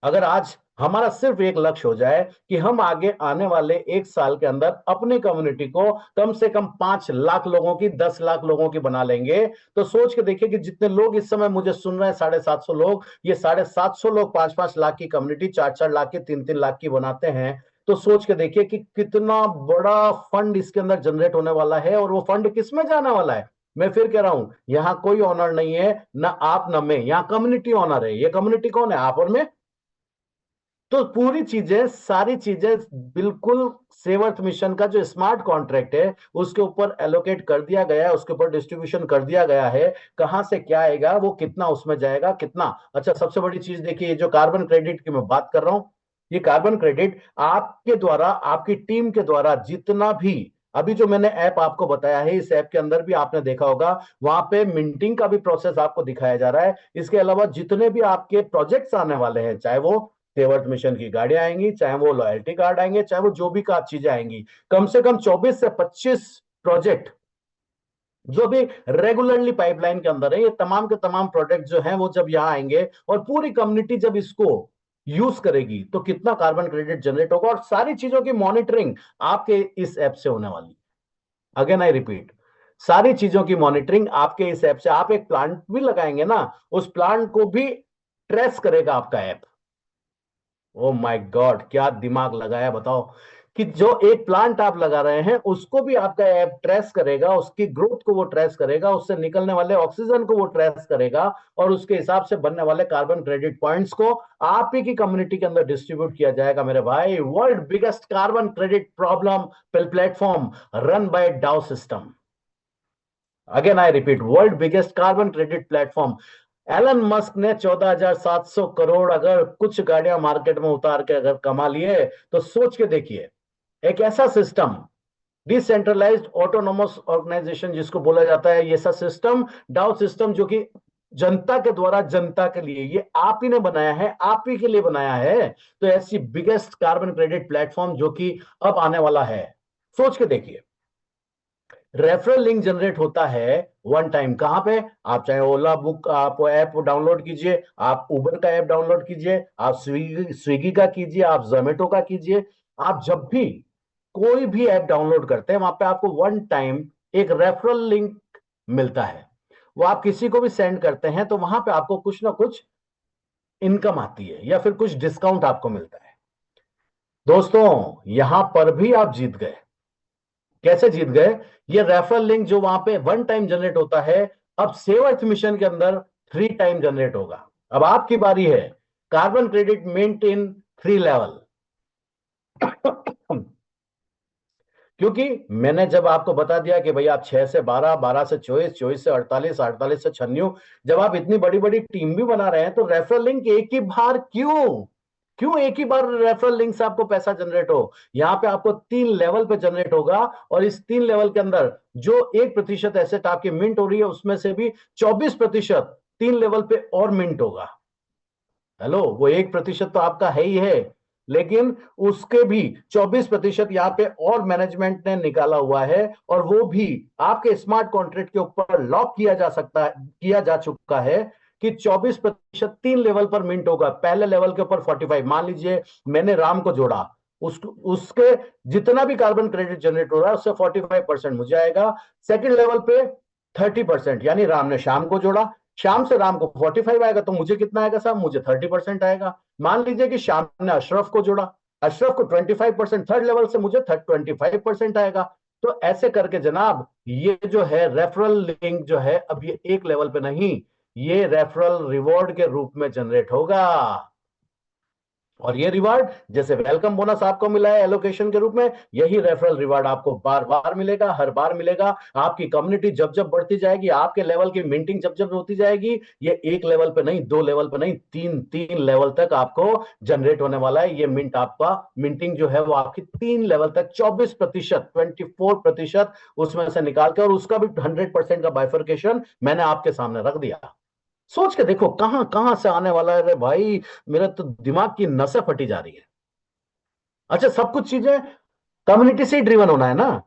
अगर आज हमारा सिर्फ एक लक्ष्य हो जाए कि हम आगे आने वाले 1 साल के अंदर अपनी कम्युनिटी को कम से कम 5 लाख लोगों की, 10 लाख लोगों की बना लेंगे, तो सोच के देखिए कि जितने लोग इस समय मुझे सुन रहे हैं, 750 लोग, ये 750 लोग 5-5 लाख की कम्युनिटी, 4-4 लाख की, 3-3 लाख की बनाते हैं। तो सोच के देखिए कि कितना बड़ा फंड इसके अंदर जनरेट होने वाला है, और वो फंड किस में जाने वाला है। मैं फिर कह रहा हूं, यहां कोई ऑनर नहीं है, ना आप ना मैं, यहां कम्युनिटी ऑनर है। ये कम्युनिटी कौन है, आप और मैं। तो पूरी चीजें, सारी चीजें बिल्कुल सेव अर्थ मिशन का जो स्मार्ट कॉन्ट्रैक्ट है उसके ऊपर एलोकेट कर दिया गया है, उसके ऊपर डिस्ट्रीब्यूशन कर दिया गया है। कहां से क्या आएगा, वो कितना उसमें जाएगा, कितना। अच्छा, सबसे बड़ी चीज देखिए, ये जो कार्बन क्रेडिट की मैं बात कर रहा हूं, ये कार्बन क्रेडिट आपके द्वारा, आपकी टीम के द्वारा जितना भी, अभी जो मैंने ऐप आपको बताया है, इस ऐप के अंदर भी आपने देखा होगा, वहां पे मिंटिंग का भी प्रोसेस आपको दिखाया जा रहा है। इसके अलावा जितने भी आपके प्रोजेक्ट्स आने वाले हैं, चाहे वो सेव अर्थ मिशन की गाड़ियां आएंगी, चाहे वो लॉयल्टी कार्ड आएंगे, चाहे वो जो भी का चीजें आएंगी, कम से कम 24 से 25 प्रोजेक्ट जो भी रेगुलरली पाइपलाइन के अंदर है, ये तमाम के तमाम प्रोजेक्ट जो हैं वो जब यहाँ आएंगे और पूरी कम्युनिटी जब इसको यूज करेगी, तो कितना कार्बन क्रेडिट जनरेट होगा, और सारी चीजों की मॉनिटरिंग आपके इस ऐप से होने वाली। अगेन आई रिपीट, सारी चीजों की मॉनिटरिंग आपके इस ऐप से। आप एक प्लांट भी लगाएंगे ना, उस प्लांट को भी ट्रेस करेगा आपका ऐप। ओ माय गॉड, क्या दिमाग लगाया बताओ, कि जो एक प्लांट आप लगा रहे हैं उसको भी आपका ऐप ट्रेस करेगा, उसकी ग्रोथ को वो ट्रेस करेगा, उससे निकलने वाले ऑक्सीजन को वो ट्रेस करेगा, और उसके हिसाब से बनने वाले कार्बन क्रेडिट पॉइंट्स को आप ही की कम्युनिटी के अंदर डिस्ट्रीब्यूट किया जाएगा। मेरे भाई, world biggest carbon credit problem platform run by Dow system. Again I repeat, world biggest carbon credit platform. Elon Musk ने 14,700 करोड़ अगर कुछ गाड़ियां मार्केट में उतार के अगर कमा लिए, तो सोच के देखिए, एक ऐसा सिस्टम, डिसेंट्रलाइज्ड ऑटोनोमस ऑर्गेनाइजेशन जिसको बोला जाता है, ये ऐसा सिस्टम, डाउ सिस्टम, जो कि जनता के द्वारा जनता के लिए, ये आप ही ने बनाया है, आप ही के लिए बनाया है। तो ऐसी बिगेस्ट कार्बन क्रेडिट प्लेटफॉर्म जो कि अब आने वाला है, सोच के देखिए। रेफरल लिंक जनरेट होता है वन टाइम, कहां पे, आप चाहे ओला बुक आप ऐप डाउनलोड कीजिए, आप उबर का ऐप डाउनलोड कीजिए, आप स्विगी स्विगी का कीजिए, आप जोमेटो का कीजिए। आप जब भी कोई भी ऐप डाउनलोड करते हैं, वहां पे आपको वन टाइम एक रेफरल लिंक मिलता है। वो आप किसी को भी सेंड करते हैं तो वहां पे आपको कुछ ना कुछ इनकम आती है, या फिर कुछ डिस्काउंट आपको मिलता है। दोस्तों, यहां पर भी आप जीत गए। कैसे जीत गए? ये रेफरल लिंक जो वहां पे 1 टाइम जनरेट होता है, अब सेव अर्थ मिशन के अंदर 3 टाइम जनरेट होगा। अब आपकी बारी है। कार्बन क्रेडिट मिंट इन 3 लेवल। क्योंकि मैंने जब आपको बता दिया कि भाई आप 6 से 12, 12 से 24, 24 से 48, 48 से 96, जब आप इतनी बड़ी बड़ी टीम भी बना रहे हैं तो रेफरल लिंक एक ही बार क्यों? क्यों एक ही बार रेफरल लिंक से आपको पैसा जनरेट हो? यहां पे आपको 3 लेवल पे जनरेट होगा, और इस 3 लेवल के अंदर जो 1% एसेट आपकी मिंट हो रही है उसमें से भी 24% 3 लेवल पे और मिंट होगा। हेलो, वो 1% तो आपका है ही है, लेकिन उसके भी 24% यहाँ पे और मैनेजमेंट ने निकाला हुआ है, और वो भी आपके स्मार्ट कॉन्ट्रैक्ट के ऊपर लॉक किया जा सकता है, किया जा चुका है कि 24% 3 लेवल पर मिंट होगा। पहले लेवल के ऊपर 45, मान लीजिए मैंने राम को जोड़ा, उसके जितना भी कार्बन क्रेडिट जनरेट हो रहा है उससे 45% मुझे आएगा। सेकंड लेवल पे 30%, यानी राम ने श्याम को जोड़ा, श्याम से राम को 45 आएगा, तो मुझे कितना आएगा साहब? मुझे 30% आएगा। मान लीजिए कि श्याम ने अशरफ को जोड़ा, अशरफ को 25%, थर्ड लेवल से मुझे 25% आएगा। तो ऐसे करके जनाब, ये जो है रेफरल लिंक जो है, अब ये एक लेवल पे नहीं, ये रेफरल रिवॉर्ड के रूप में जनरेट होगा। और ये रिवार्ड जैसे वेलकम बोनस आपको मिला है एलोकेशन के रूप में, यही रेफरल रिवार्ड आपको बार बार मिलेगा, हर बार मिलेगा। आपकी कम्युनिटी जब जब बढ़ती जाएगी, आपके लेवल की मिंटिंग जब जब होती जाएगी, ये एक लेवल पे नहीं, 2 लेवल पे नहीं, तीन तीन लेवल तक आपको जनरेट होने वाला है। ये मिंट आपका मिंटिंग जो है वो आपकी 3 लेवल तक 24%, 24% उसमें से निकाल के, और उसका भी 100% का बाइफर्केशन मैंने आपके सामने रख दिया। सोच के देखो कहां कहां से आने वाला है रे भाई। मेरा तो दिमाग की नसें फटी जा रही है। अच्छा, सब कुछ चीजें कम्युनिटी से ही ड्रिवन होना है ना।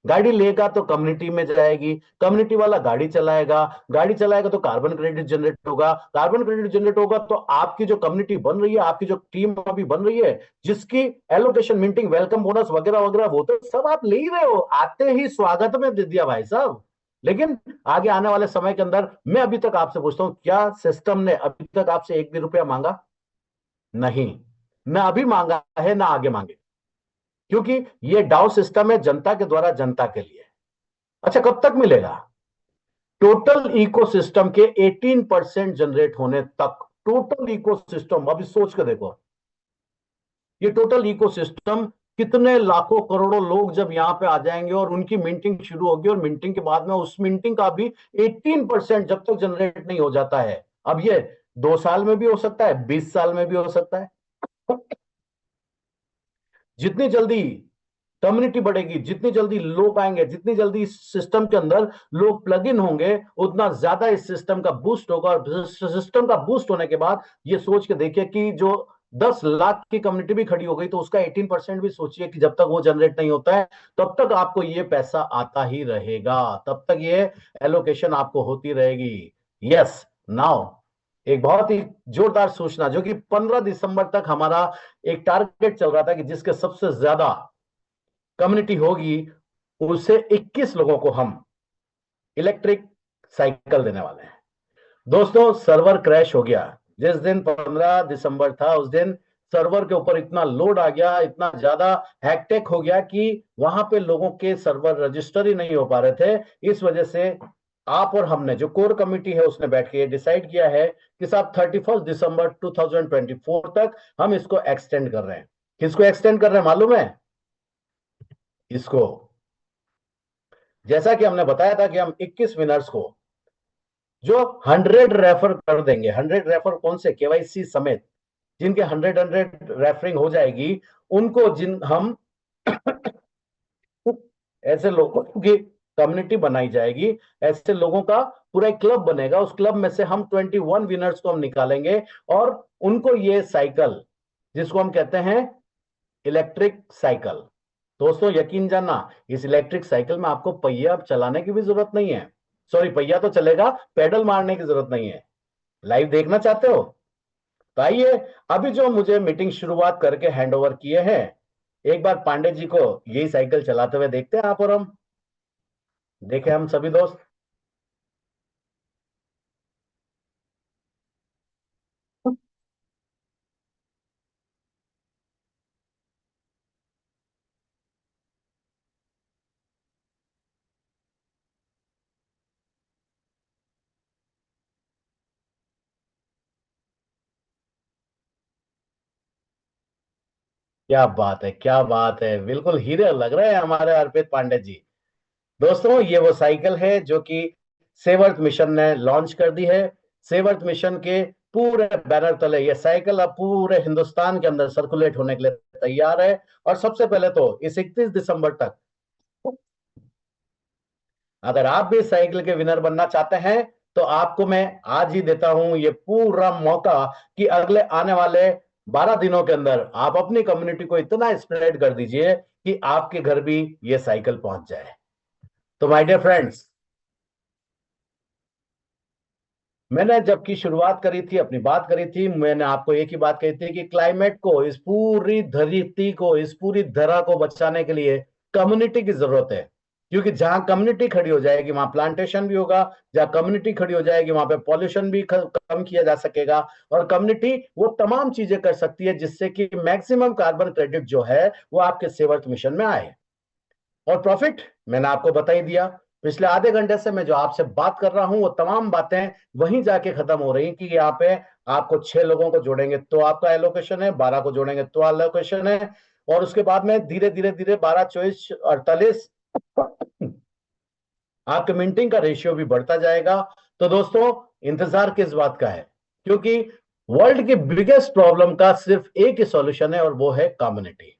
गाड़ी लेगा तो कम्युनिटी में जाएगी, कम्युनिटी वाला गाड़ी चलाएगा, गाड़ी चलाएगा तो कार्बन क्रेडिट जनरेट होगा, कार्बन क्रेडिट जनरेट होगा तो आपकी जो कम्युनिटी बन रही है, आपकी जो टीम अभी बन रही है, जिसकी एलोकेशन, मिंटिंग, वेलकम बोनस वगैरह वगैरह, वो तो सब आप ले ही रहे हो, आते ही स्वागत में दे दिया भाई साहब। लेकिन आगे आने वाले समय के अंदर मैं अभी तक आपसे पूछता हूं, क्या सिस्टम ने अभी तक आपसे एक भी रुपया मांगा? नहीं। ना अभी मांगा है ना आगे मांगे, क्योंकि ये डाउ सिस्टम है जनता के द्वारा जनता के लिए। अच्छा, कब तक मिलेगा? टोटल इकोसिस्टम के 18% जनरेट होने तक। टोटल इकोसिस्टम, अभी सोच के देखो, ये टोटल इकोसिस्टम कितने लाखों करोड़ों लोग जब यहां पे आ जाएंगे और उनकी मिंटिंग शुरू होगी, और मिंटिंग के बाद में उस मिंटिंग का भी 18% जब तक जनरेट नहीं हो जाता है। अब ये 2 साल में भी हो सकता है, 20 साल में भी हो सकता है। जितनी जल्दी कम्युनिटी बढ़ेगी, जितनी जल्दी लोग आएंगे, जितनी जल्दी इस सिस्टम के अंदर लोग प्लग इन होंगे, उतना ज्यादा इस सिस्टम का बूस्ट होगा। और सिस्टम का बूस्ट होने के बाद ये सोच के देखिए कि जो 10 लाख की कम्युनिटी भी खड़ी हो गई, तो उसका 18% भी सोचिए कि जब तक वो जनरेट नहीं होता है तब तक आपको ये पैसा आता ही रहेगा, तब तक ये एलोकेशन आपको होती रहेगी। यस। नाउ एक बहुत ही जोरदार सूचना, जो कि 15 दिसंबर तक हमारा एक टारगेट चल रहा था कि जिसके सबसे ज्यादा कम्युनिटी होगी उसे 21 लोगों को हम इलेक्ट्रिक साइकिल देने वाले हैं। दोस्तों, सर्वर क्रैश हो गया। जिस दिन 15 दिसंबर था उस दिन सर्वर के ऊपर इतना लोड आ गया, इतना ज्यादा हैकटेक हो गया कि वहां पे लोगों के सर्वर रजिस्टर ही नहीं हो पा रहे थे। इस वजह से आप और हमने, जो कोर कमिटी है, उसने बैठ के डिसाइड किया है कि साहब 31 दिसंबर 2024 तक हम इसको एक्सटेंड कर रहे हैं। किसको एक्सटेंड कर रहे हैं मालूम है? इसको, जैसा कि हमने बताया था कि हम 21 विनर्स को जो 100 रेफर कर देंगे। 100 रेफर कौन से? केवाईसी समेत, जिनके 100 रेफरिंग हो जाएगी, उनको, जिन हम ऐसे लोगों की कम्युनिटी बनाई जाएगी, ऐसे लोगों का पूरा एक क्लब बनेगा। उस क्लब में से हम 21 विनर्स को हम निकालेंगे, और उनको ये साइकिल, जिसको हम कहते हैं इलेक्ट्रिक साइकिल, दोस्तों यकीन जानना, इस इलेक्ट्रिक साइकिल में आपको पहिया चलाने की भी जरूरत नहीं है। सॉरी, पहिया तो चलेगा, पेडल मारने की जरूरत नहीं है। लाइव देखना चाहते हो तो आइए। अभी जो मुझे मीटिंग शुरुआत करके हैंड ओवर किए हैं, एक बार पांडे जी को यही साइकिल चलाते हुए देखते हैं आप और हम। देखें हम सभी दोस्त। क्या बात है, क्या बात है, बिल्कुल हीरे लग रहे हैं हमारे अर्पित पांडे जी। दोस्तों, ये वो साइकिल है जो कि सेवर्थ मिशन ने लॉन्च कर दी है। सेवर्थ मिशन के पूरे बैनर तले ये साइकिल अब पूरे हिंदुस्तान के अंदर सर्कुलेट होने के लिए तैयार है। और सबसे पहले तो इस 31 दिसंबर तक अगर आप भी इस साइकिल के विनर बनना चाहते हैं तो आपको मैं आज ही देता हूं ये पूरा मौका कि अगले आने वाले 12 दिनों के अंदर आप अपनी कम्युनिटी को इतना स्प्रेड कर दीजिए कि आपके घर भी ये साइकिल पहुंच जाए। तो माय डियर फ्रेंड्स, मैंने जबकि शुरुआत करी थी, अपनी बात करी थी, मैंने आपको एक ही बात कही थी कि क्लाइमेट को, इस पूरी धरती को, इस पूरी धरा को बचाने के लिए कम्युनिटी की जरूरत है। क्योंकि जहां कम्युनिटी खड़ी हो जाएगी वहां प्लांटेशन भी होगा, जहां कम्युनिटी खड़ी हो जाएगी वहां पे पॉल्यूशन भी कम किया जा सकेगा। और कम्युनिटी वो तमाम चीजें कर सकती है जिससे कि मैक्सिमम कार्बन क्रेडिट जो है वो आपके सेवर्थ मिशन में आए। और प्रॉफिट मैंने आपको बता ही दिया। पिछले आधे घंटे से मैं जो आपसे बात कर रहा हूं वो तमाम बातें वहीं जाके खत्म हो रही कि यहाँ पे आपको 6 लोगों को जोड़ेंगे तो आपका एलोकेशन है, 12 को जोड़ेंगे तो एलोकेशन है, और उसके बाद में धीरे धीरे धीरे 12, 24, 48 आपके मिंटिंग का रेशियो भी बढ़ता जाएगा। तो दोस्तों, इंतजार किस बात का है? क्योंकि वर्ल्ड की बिगेस्ट प्रॉब्लम का सिर्फ एक ही सॉल्यूशन है और वो है कम्युनिटी।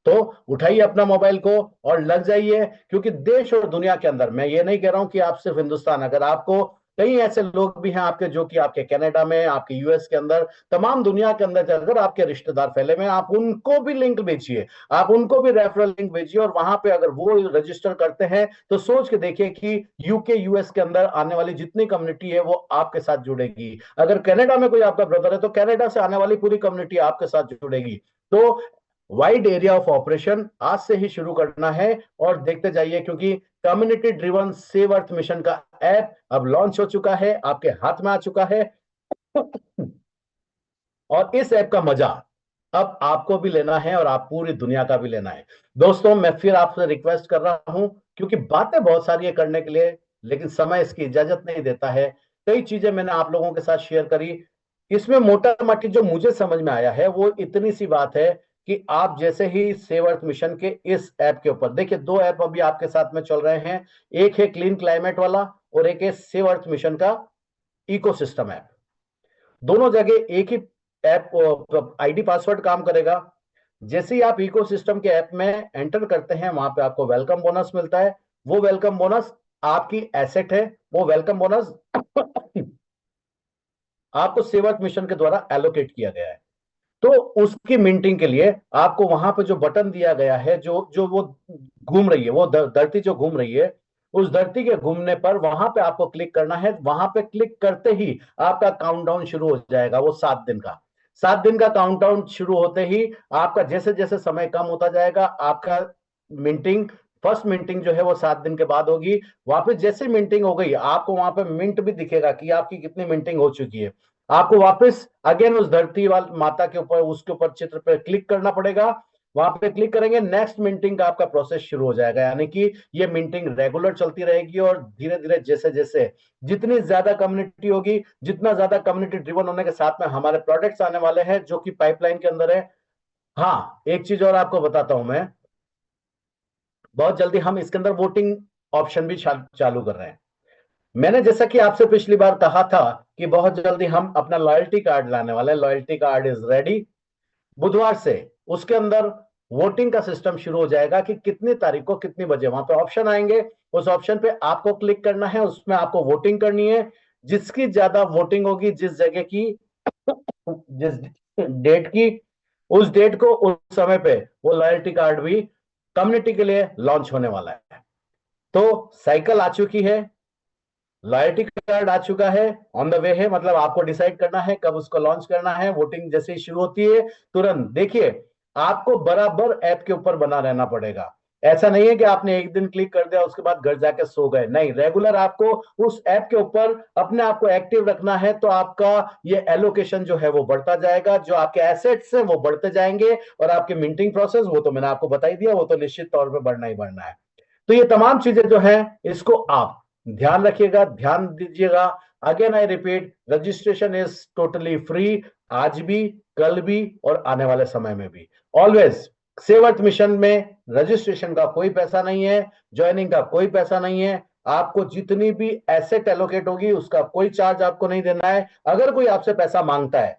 तो उठाइए अपना मोबाइल को और लग जाइए, क्योंकि देश और दुनिया के अंदर, मैं ये नहीं कह रहा हूं कि आप सिर्फ हिंदुस्तान, अगर आपको कई ऐसे लोग भी हैं आपके जो कि आपके कनाडा में, आपके यूएस के अंदर, तमाम दुनिया के अंदर अगर आपके रिश्तेदार फैले में, आप उनको भी लिंक भेजिए, आप उनको भी रेफरल लिंक भेजिए। और वहां पे अगर वो रजिस्टर करते हैं तो सोच के देखिए कि यूके यूएस के अंदर आने वाली जितनी कम्युनिटी है वो आपके साथ जुड़ेगी। अगर कनाडा में कोई आपका ब्रदर है तो कनाडा से आने वाली पूरी कम्युनिटी आपके साथ जुड़ेगी। तो वाइड एरिया ऑफ ऑपरेशन आज से ही शुरू करना है। और देखते जाइए, क्योंकि community driven save earth mission का ऐप अब लॉन्च हो चुका है, आपके हाथ में आ चुका है। और इस ऐप का मजा अब आपको भी लेना है और आप पूरी दुनिया का भी लेना है। दोस्तों, मैं फिर आपसे रिक्वेस्ट कर रहा हूं, क्योंकि बातें बहुत सारी है करने के लिए, लेकिन समय इसकी इजाजत नहीं देता है। कई चीजें मैंने आप लोगों के साथ शेयर करी। इसमें मोटा मोटी जो मुझे समझ में आया है वो इतनी सी बात है कि आप जैसे ही सेव अर्थ मिशन के इस ऐप के ऊपर देखिए, 2 ऐप अभी आपके साथ में चल रहे हैं। एक है क्लीन क्लाइमेट वाला और एक है सेव अर्थ मिशन का इकोसिस्टम ऐप। दोनों जगह एक ही ऐप आईडी पासवर्ड काम करेगा। जैसे ही आप इकोसिस्टम के ऐप में एंटर करते हैं वहां पे आपको वेलकम बोनस मिलता है। वो वेलकम बोनस आपकी एसेट है। वो वेलकम बोनस आपको सेवर्थ मिशन के द्वारा एलोकेट किया गया है। तो उसकी मिंटिंग के लिए आपको वहां पे जो बटन दिया गया है, जो जो वो घूम रही है, वो धरती जो घूम रही है, उस धरती के घूमने पर वहां पे आपको क्लिक करना है। वहां पे क्लिक करते ही आपका काउंटडाउन शुरू हो जाएगा, वो 7 दिन का। 7 दिन का काउंटडाउन शुरू होते ही आपका जैसे जैसे समय कम होता जाएगा, आपका मिंटिंग, फर्स्ट मिंटिंग जो है वो 7 दिन के बाद होगी। वापस जैसे मिंटिंग हो गई आपको वहां पे मिंट भी दिखेगा कि आपकी कितनी मिंटिंग हो चुकी है। आपको वापस अगेन उस धरती वाली माता के ऊपर, उसके ऊपर चित्र पर क्लिक करना पड़ेगा। वहां पे क्लिक करेंगे, नेक्स्ट मिंटिंग का आपका प्रोसेस शुरू हो जाएगा। यानी कि ये मिंटिंग रेगुलर चलती रहेगी और धीरे धीरे जैसे जैसे जितनी ज्यादा कम्युनिटी होगी, जितना ज्यादा कम्युनिटी ड्रिवन होने के साथ में हमारे प्रोडक्ट्स आने वाले हैं जो कि पाइपलाइन के अंदर है। हाँ, एक चीज और आपको बताता हूं मैं, बहुत जल्दी हम इसके अंदर वोटिंग ऑप्शन भी चालू कर रहे हैं। मैंने जैसा कि आपसे पिछली बार कहा था कि बहुत जल्दी हम अपना लॉयल्टी कार्ड लाने वाले हैं। Loyalty card is ready. बुधवार से उसके अंदर वोटिंग का सिस्टम शुरू हो जाएगा कि कितनी तारीख को कितनी बजे, वहां पे ऑप्शन आएंगे, उस ऑप्शन पे आपको क्लिक करना है, उसमें आपको वोटिंग करनी है। जिसकी ज्यादा वोटिंग होगी, जिस जगह की, जिस डेट की, उस डेट को, उस समय पे वो लॉयल्टी कार्ड भी कम्युनिटी के लिए लॉन्च होने वाला है। तो साइकिल आ चुकी है, लॉयल्टी कार्ड आ चुका है, ऑन द वे है। मतलब आपको डिसाइड करना है कब उसको लॉन्च करना है। वोटिंग जैसे ही शुरू होती है तुरंत देखिए, आपको बराबर ऐप के ऊपर बना रहना पड़ेगा। ऐसा नहीं है कि आपने एक दिन क्लिक कर दिया उसके बाद घर जाके सो गए, नहीं, रेगुलर आपको उस ऐप के ऊपर अपने आप को एक्टिव रखना है। तो आपका ये एलोकेशन जो है वो बढ़ता जाएगा, जो आपके एसेट्स है वो बढ़ते जाएंगे, और आपके मिंटिंग प्रोसेस, वो तो मैंने आपको बता ही दिया, वो तो निश्चित तौर पर बढ़ना ही बढ़ना है। तो ये तमाम चीजें जो है इसको आप ध्यान रखिएगा, ध्यान दीजिएगा। Again I repeat, registration is totally free, आज भी, कल भी और आने वाले समय में भी। ऑलवेज सेव अर्थ मिशन में रजिस्ट्रेशन का कोई पैसा नहीं है, ज्वाइनिंग का कोई पैसा नहीं है। आपको जितनी भी एसेट एलोकेट होगी उसका कोई चार्ज आपको नहीं देना है। अगर कोई आपसे पैसा मांगता है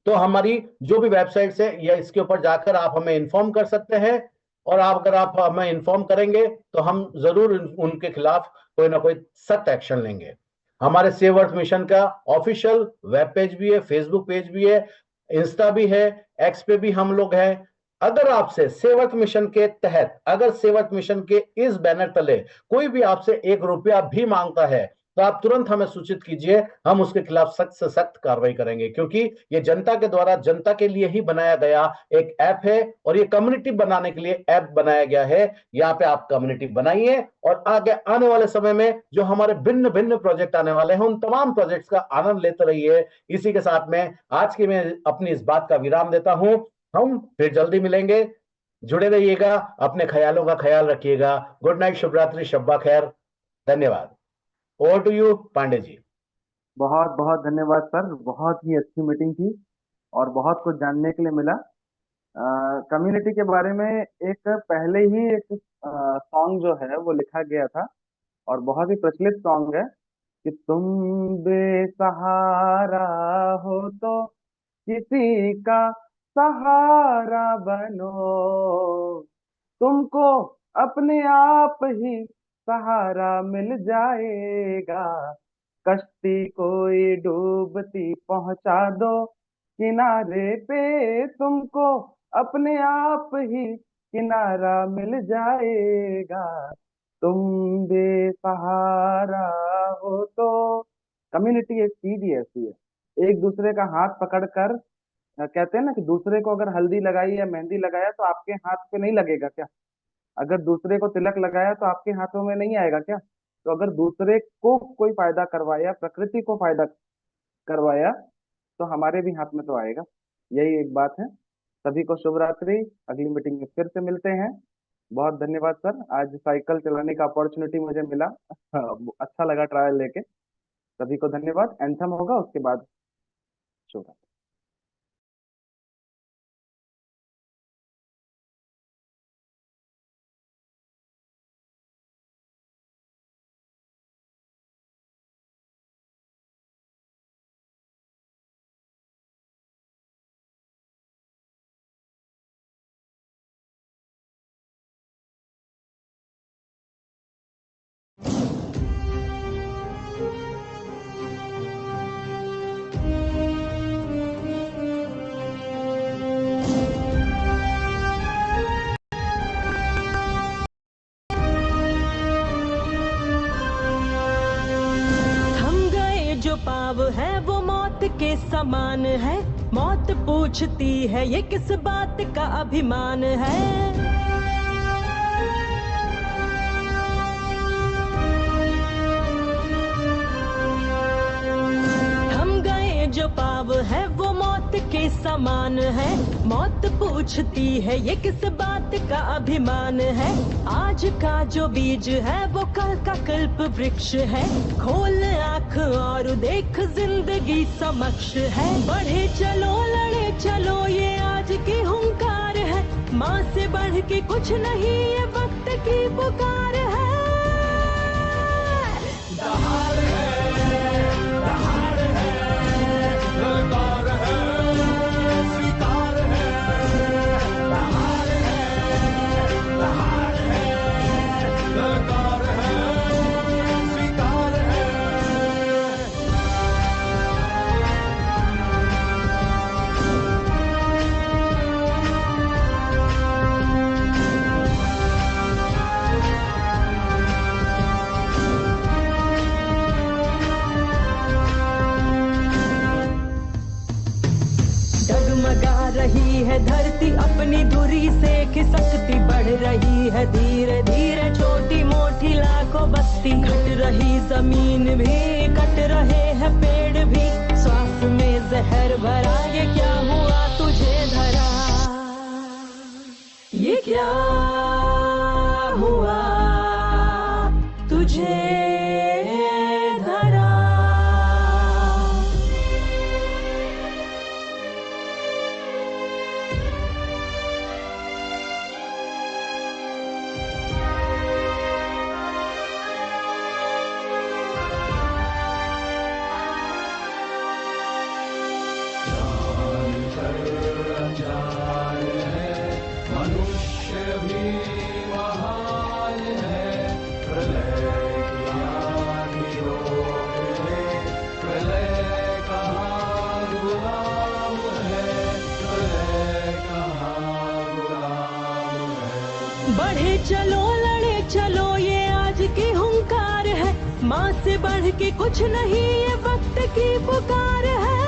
तो हमारी जो भी वेबसाइट है या इसके ऊपर जाकर आप हमें इन्फॉर्म कर सकते हैं, और अगर आप हमें इन्फॉर्म करेंगे तो हम जरूर उनके खिलाफ कोई ना कोई सख्त एक्शन लेंगे। हमारे सेव अर्थ मिशन का ऑफिशियल वेब पेज भी है, फेसबुक पेज भी है, इंस्टा भी है, एक्स पे भी हम लोग हैं। अगर आपसे सेव अर्थ मिशन के तहत, अगर सेव अर्थ मिशन के इस बैनर तले कोई भी आपसे 1 रुपया भी मांगता है तो आप तुरंत हमें सूचित कीजिए, हम उसके खिलाफ सख्त से सख्त कार्रवाई करेंगे, क्योंकि ये जनता के द्वारा जनता के लिए ही बनाया गया एक ऐप है और ये कम्युनिटी बनाने के लिए ऐप बनाया गया है। यहाँ पे आप कम्युनिटी बनाइए और आगे आने वाले समय में जो हमारे भिन्न भिन्न प्रोजेक्ट आने वाले हैं उन तमाम प्रोजेक्ट्स का आनंद लेते रहिए। इसी के साथ में आज की मैं अपनी इस बात का विराम देता हूं। हम फिर जल्दी मिलेंगे, जुड़े रहिएगा, अपने ख्यालों का ख्याल रखिएगा। गुड नाइट, शुभ रात्रि, शब्बा खैर, धन्यवाद। Over to you Pandey ji. बहुत बहुत धन्यवाद सर, बहुत ही अच्छी मीटिंग थी और बहुत कुछ जानने के लिए मिला। कम्युनिटी के बारे में एक पहले ही एक सॉन्ग जो है वो लिखा गया था और बहुत ही प्रचलित सॉन्ग है कि तुम बेसहारा हो तो किसी का सहारा बनो, तुमको अपने आप ही सहारा मिल जाएगा, कश्ती कोई डूबती पहुंचा दो किनारे पे, तुमको अपने आप ही किनारा मिल जाएगा, तुम बेसहारा हो तो। कम्युनिटी एक चीज ही ऐसी है, एक दूसरे का हाथ पकड़कर कहते हैं ना कि दूसरे को अगर हल्दी लगाई या मेहंदी लगाया तो आपके हाथ पे नहीं लगेगा क्या? अगर दूसरे को तिलक लगाया तो आपके हाथों में नहीं आएगा क्या? तो अगर दूसरे को कोई फायदा करवाया, प्रकृति को फायदा करवाया, तो हमारे भी हाथ में तो आएगा। यही एक बात है। सभी को शुभ रात्रि, अगली मीटिंग में फिर से मिलते हैं। बहुत धन्यवाद सर, आज साइकिल चलाने का अपॉर्चुनिटी मुझे मिला। अच्छा लगा ट्रायल लेके। सभी को धन्यवाद। एंथम होगा उसके बाद। शुभ रात्रि। पाव है वो मौत के समान है, मौत पूछती है ये किस बात का अभिमान है। हम गए जो पाव है वो मौत के समान है, मौत पूछती है ये किस बात का अभिमान है। आज का जो बीज है वो कल का कल्प वृक्ष है, खोल आँख और देख जिंदगी समक्ष है। बढ़े चलो लड़े चलो ये आज की हुंकार है, माँ से बढ़ के कुछ नहीं ये वक्त की पुकार है। दहाड़ है, दहाड़ है, ललकार है, स्वीकार है, दहाड़ है, दहाड़ है, ललकार है, स्वीकार है। डगमगा रही है धरती अपनी धुरी से, खिसकती बढ़ रही है धीरे धीरे छोटी मोटी लाखों बस्ती। घट रही जमीन भी, कट रहे हैं पेड़ भी, सांस में जहर भरा। ये क्या हुआ तुझे धरा, ये क्या हुआ तुझे धरा। ही महान है। प्रलय की आंधी रोक ले, प्रलय कहाँ गुलाम है, प्रलय कहाँ गुलाम है। बढ़े चलो लड़े चलो ये आज की हुंकार है, माँ से बढ़ के कुछ नहीं ये वक्त की पुकार है।